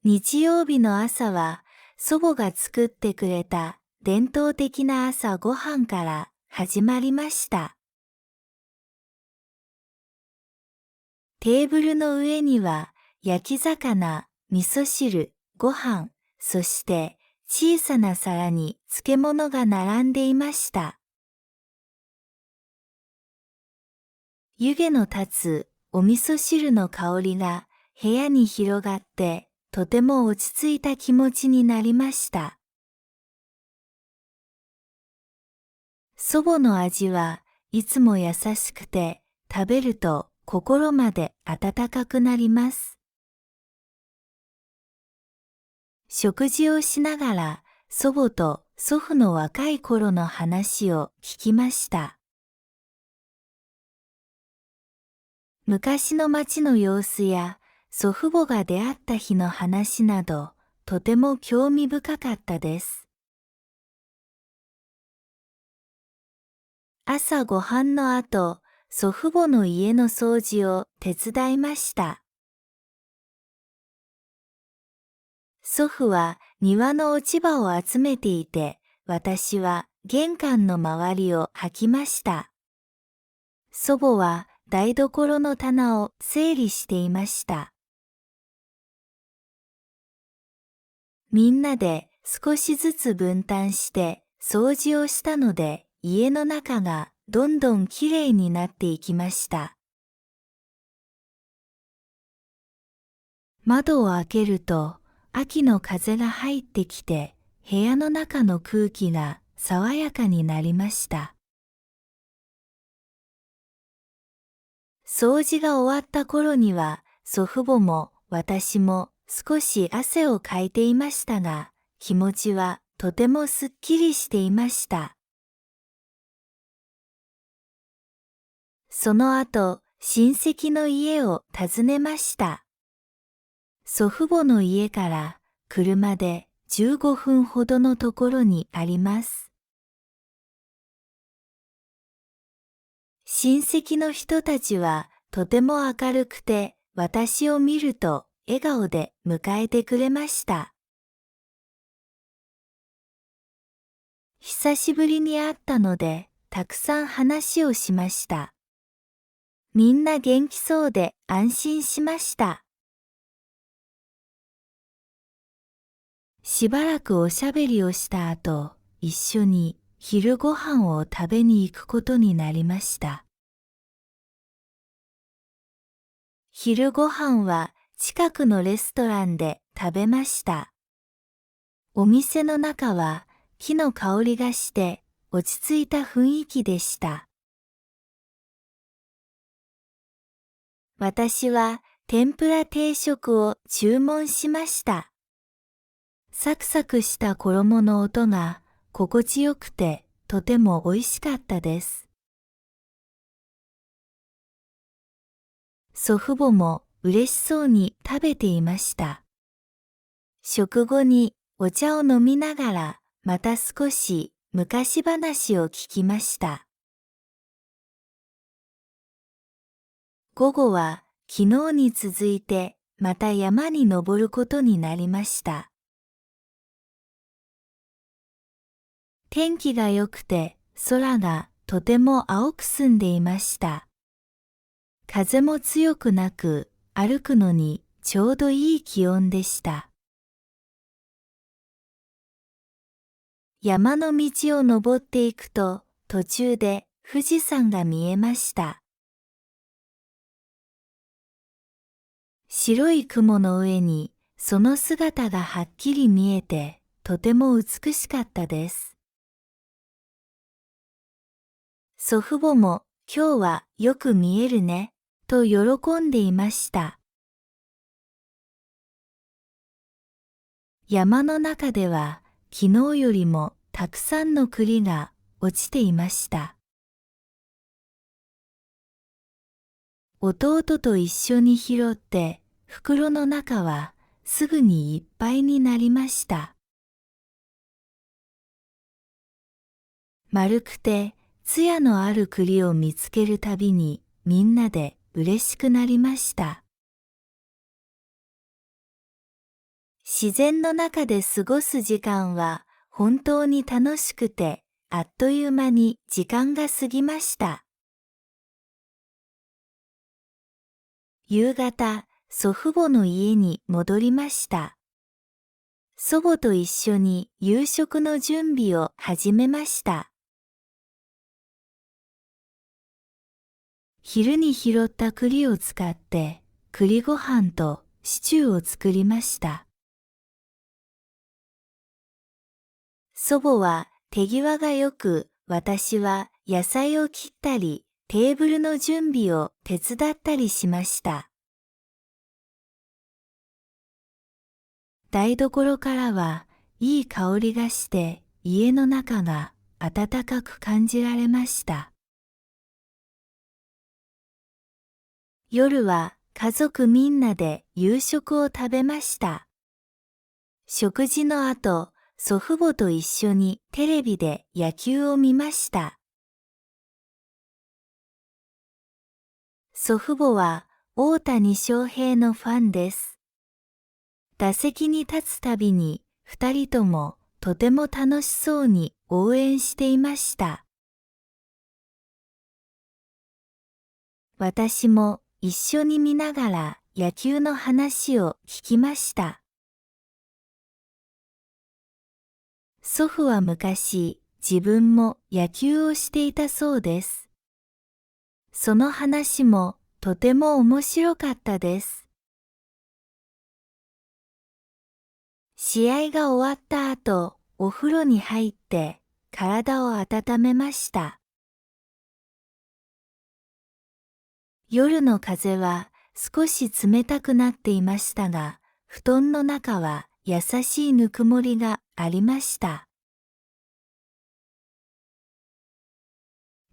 日曜日の朝は祖母が作ってくれた伝統的な朝ごはんから始まりました。テーブルの上には焼き魚、味噌汁、ご飯、そして小さな皿に漬物が並んでいました。湯気の立つお味噌汁の香りが部屋に広がってとても落ち着いた気持ちになりました。祖母の味はいつも優しくて食べると心まで温かくなります。食事をしながら祖母と祖父の若い頃の話を聞きました。昔の町の様子や祖父母が出会った日の話など、とても興味深かったです。朝ごはんの後、祖父母の家の掃除を手伝いました。祖父は庭の落ち葉を集めていて、私は玄関の周りを掃きました。祖母は台所の棚を整理していました。みんなで少しずつ分担して掃除をしたので、家の中がどんどんきれいになっていきました。窓を開けると秋の風が入ってきて、部屋の中の空気が爽やかになりました。掃除が終わった頃には、祖父母も私も少し汗をかいていましたが、気持ちはとてもすっきりしていました。その後、親戚の家を訪ねました。祖父母の家から車で15分ほどのところにあります。親戚の人たちはとても明るくて、私を見ると笑顔で迎えてくれました。久しぶりに会ったので、たくさん話をしました。みんな元気そうで安心しました。しばらくおしゃべりをした後、一緒に昼ご飯を食べに行くことになりました。昼ご飯は近くのレストランで食べました。お店の中は木の香りがして落ち着いた雰囲気でした。私は天ぷら定食を注文しました。サクサクした衣の音が心地よくてとても美味しかったです。祖父母も嬉しそうに食べていました。食後にお茶を飲みながらまた少し昔話を聞きました。午後は昨日に続いてまた山に登ることになりました。天気が良くて空がとても青く澄んでいました。風も強くなく歩くのにちょうどいい気温でした。山の道を登っていくと途中で富士山が見えました。白い雲の上にその姿がはっきり見えてとても美しかったです。祖父母も今日はよく見えるねと喜んでいました。山の中では昨日よりもたくさんの栗が落ちていました。弟と一緒に拾って袋の中はすぐにいっぱいになりました。丸くてつやのある栗を見つけるたびにみんなで嬉しくなりました。自然の中で過ごす時間は本当に楽しくて、あっという間に時間が過ぎました。夕方、祖父母の家に戻りました。祖母と一緒に夕食の準備を始めました。昼に拾った栗を使って栗ご飯とシチューを作りました。祖母は手際がよく、私は野菜を切ったり、テーブルの準備を手伝ったりしました。台所からはいい香りがして家の中が暖かく感じられました。夜は家族みんなで夕食を食べました。食事の後、祖父母と一緒にテレビで野球を見ました。祖父母は大谷翔平のファンです。打席に立つたびに二人ともとても楽しそうに応援していました。私も一緒に見ながら野球の話を聞きました。祖父は昔、自分も野球をしていたそうです。その話もとても面白かったです。試合が終わった後、お風呂に入って体を温めました。夜の風は少し冷たくなっていましたが、布団の中は優しいぬくもりがありました。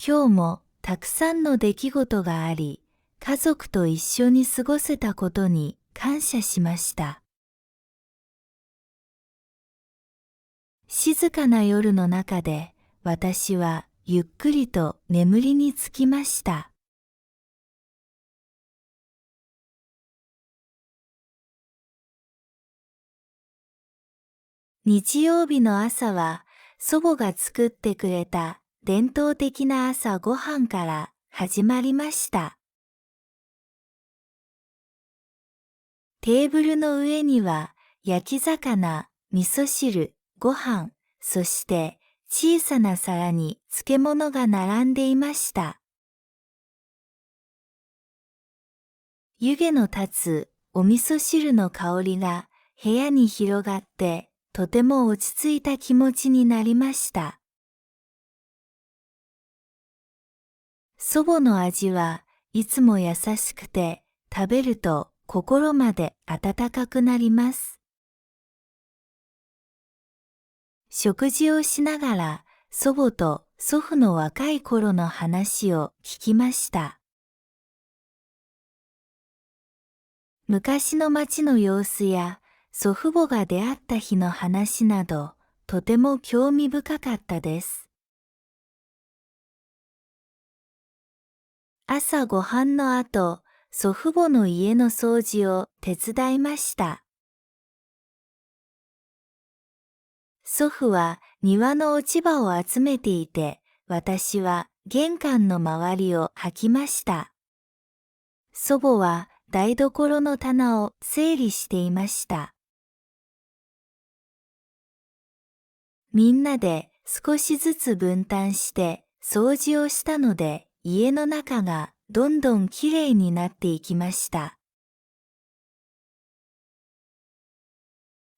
今日もたくさんの出来事があり、家族と一緒に過ごせたことに感謝しました。静かな夜の中で、私はゆっくりと眠りにつきました。日曜日の朝は、祖母が作ってくれた伝統的な朝ごはんから始まりました。テーブルの上には、焼き魚、味噌汁、ご飯、そして小さな皿に漬物が並んでいました。湯気の立つお味噌汁の香りが部屋に広がって、とても落ち着いた気持ちになりました。祖母の味はいつも優しくて、食べると心まで温かくなります。食事をしながら祖母と祖父の若い頃の話を聞きました。昔の町の様子や祖父母が出会った日の話など、とても興味深かったです。朝ごはんの後、祖父母の家の掃除を手伝いました。祖父は庭の落ち葉を集めていて、私は玄関の周りを掃きました。祖母は台所の棚を整理していました。みんなで少しずつ分担して掃除をしたので、家の中がどんどんきれいになっていきました。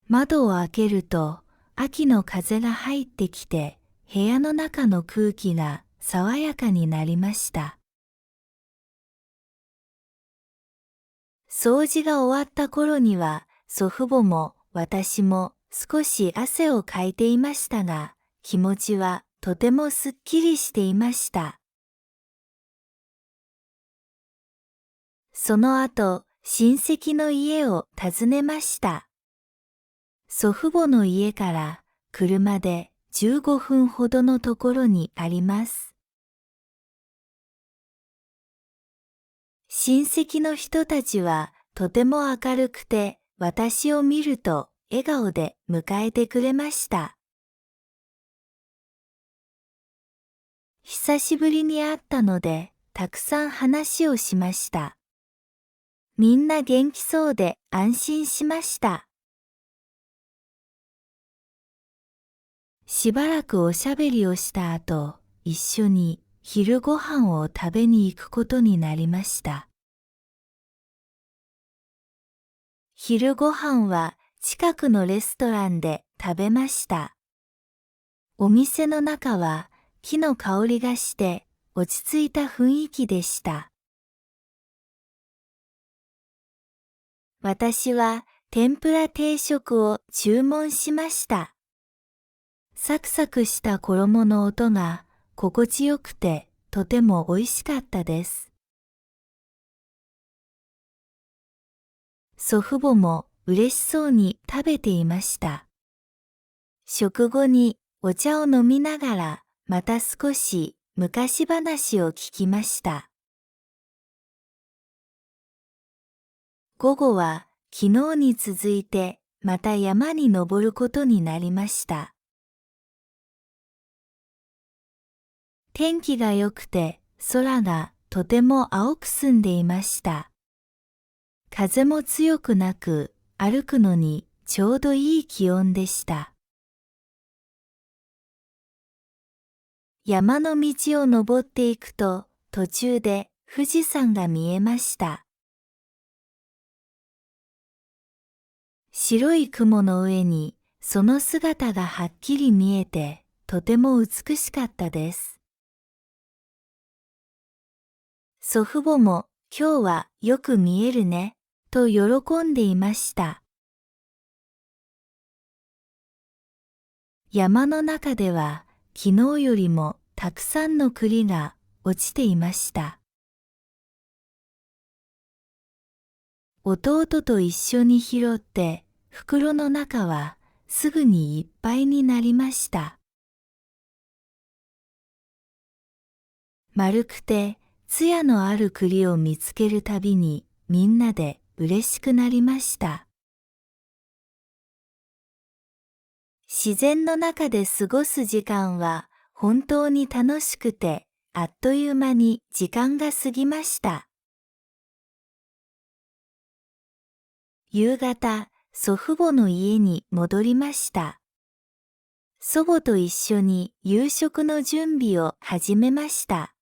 窓を開けると秋の風が入ってきて、部屋の中の空気が爽やかになりました。掃除が終わった頃には、祖父母も私も少し汗をかいていましたが、気持ちはとてもすっきりしていました。その後、親戚の家を訪ねました。祖父母の家から車で15分ほどのところにあります。親戚の人たちはとても明るくて、私を見ると笑顔で迎えてくれました。久しぶりに会ったので、たくさん話をしました。みんな元気そうで安心しました。しばらくおしゃべりをした後、一緒に昼ご飯を食べに行くことになりました。昼ご飯は近くのレストランで食べました。お店の中は木の香りがして落ち着いた雰囲気でした。私は天ぷら定食を注文しました。サクサクした衣の音が心地よくてとても美味しかったです。祖父母も嬉しそうに食べていました。食後にお茶を飲みながらまた少し昔話を聞きました。午後は昨日に続いてまた山に登ることになりました。天気が良くて空がとても青く澄んでいました。風も強くなく歩くのにちょうどいい気温でした。山の道を登っていくと途中で富士山が見えました。白い雲の上にその姿がはっきり見えてとても美しかったです。祖父母も今日はよく見えるねと喜んでいました。山の中では昨日よりもたくさんの栗が落ちていました。弟と一緒に拾って袋の中はすぐにいっぱいになりました。丸くてつやのある栗を見つけるたびにみんなで嬉しくなりました。自然の中で過ごす時間は本当に楽しくて、あっという間に時間が過ぎました。夕方、祖父母の家に戻りました。祖母と一緒に夕食の準備を始めました。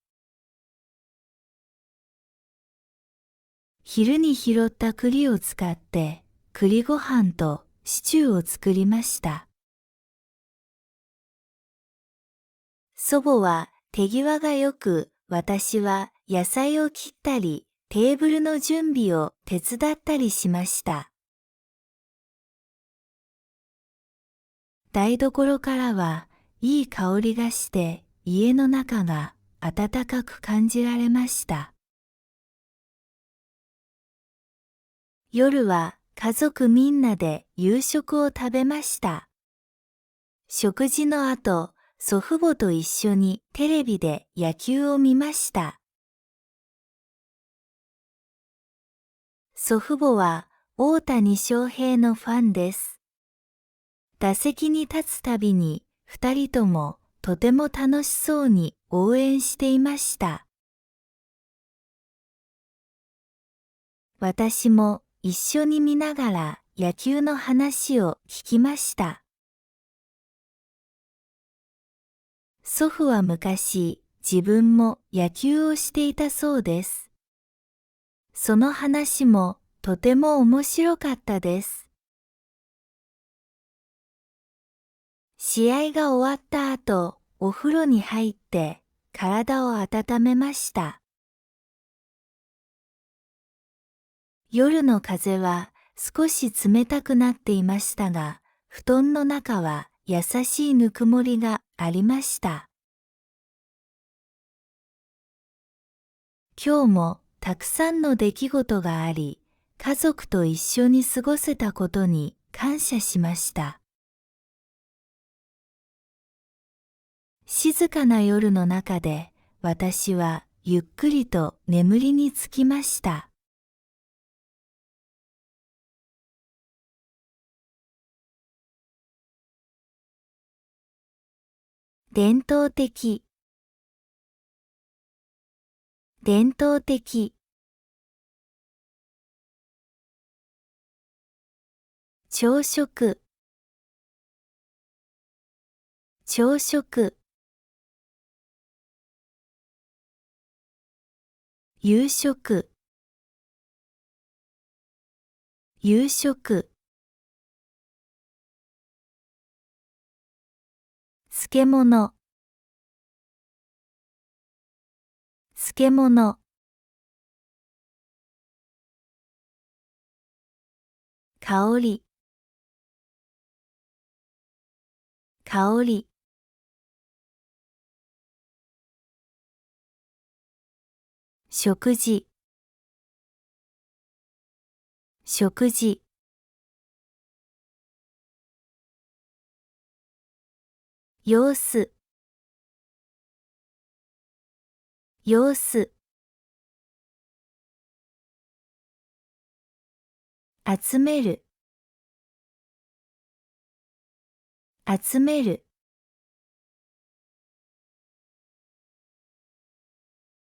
昼に拾った栗を使って栗ご飯とシチューを作りました。祖母は手際がよく、私は野菜を切ったり、テーブルの準備を手伝ったりしました。台所からはいい香りがして家の中が暖かく感じられました。夜は家族みんなで夕食を食べました。食事の後、祖父母と一緒にテレビで野球を見ました。祖父母は大谷翔平のファンです。打席に立つたびに二人ともとても楽しそうに応援していました。私も一緒に見ながら野球の話を聞きました。祖父は昔、自分も野球をしていたそうです。その話もとても面白かったです。試合が終わった後、お風呂に入って体を温めました。夜の風は少し冷たくなっていましたが、布団の中は優しいぬくもりがありました。今日もたくさんの出来事があり、家族と一緒に過ごせたことに感謝しました。静かな夜の中で私はゆっくりと眠りにつきました。伝統的、伝統的。朝食、朝食。夕食、夕食。漬物、漬物。香り、香り。食事、食事。様子、様子。集める、集める。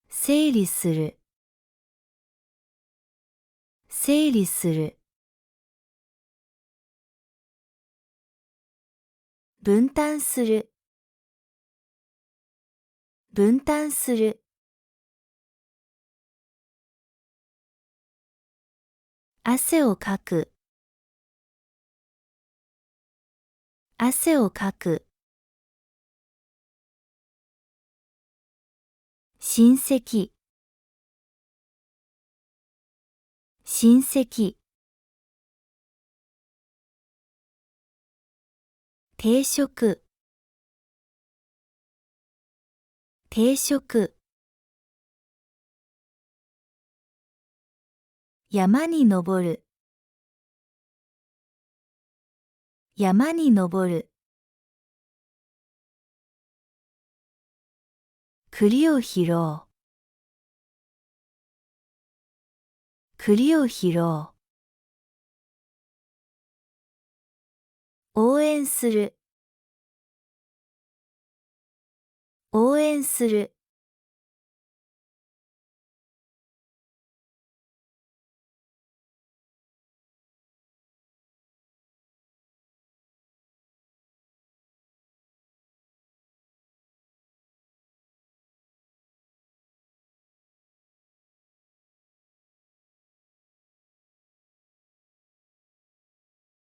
整理する、整理する。分担する、分担する。汗をかく、汗をかく。親戚、親戚。定食、定食。山に登る、山に登る。栗を拾う、栗を拾う。応援する、応援する。